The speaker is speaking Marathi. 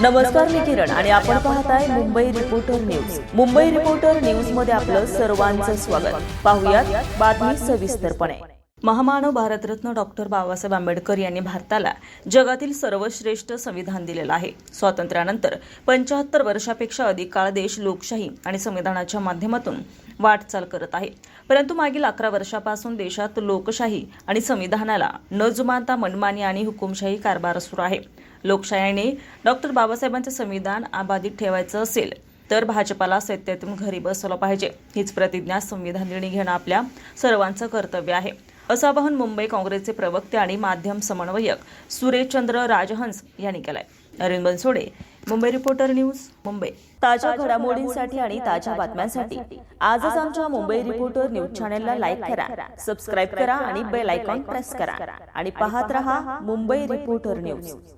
नमस्कार, मी किरण आणि आपण पाहताय Mumbai reporter news. Mumbai reporter news मध्ये आपलं सर्वांचं स्वागत. पाहुयात बातमी सविस्तरपणे. महामानव भारतरत्न डॉक्टर बाबासाहेब आंबेडकर यांनी भारताला जगातील सर्वश्रेष्ठ संविधान दिलेलं आहे. स्वातंत्र्यानंतर 75 वर्षापेक्षा अधिक काळ देश लोकशाही आणि संविधानाच्या माध्यमातून वाटचाल करत आहे. परंतु मागील 11 वर्षापासून देशात लोकशाही आणि संविधानाला न जुमानता मनमानी आणि हुकुमशाही कारभार सुरू आहे. लोकशाहीने डॉक्टर बाबासाहेबांचे संविधान अबाधित ठेवायचं असेल तर भाजपाला सत्तेतून घरी बसवलं पाहिजे. हीच प्रतिज्ञा संविधान निर्णय घेणं आपल्या सर्वांचं कर्तव्य आहे, असं आवाहन मुंबई काँग्रेसचे प्रवक्ते आणि माध्यम समन्वयक सुरेशचंद्र राजहंस यांनी केलंय. Arvind Bansode, Mumbai reporter news, Mumbai. ताज्या घडामोडींसाठी आणि ताज्या बातम्यांसाठी आजच आमच्या मुंबई रिपोर्टर न्यूज चॅनलला लाईक करा, सबस्क्राईब करा आणि बेल आयकॉन प्रेस करा आणि पाहत रहा मुंबई रिपोर्टर न्यूज.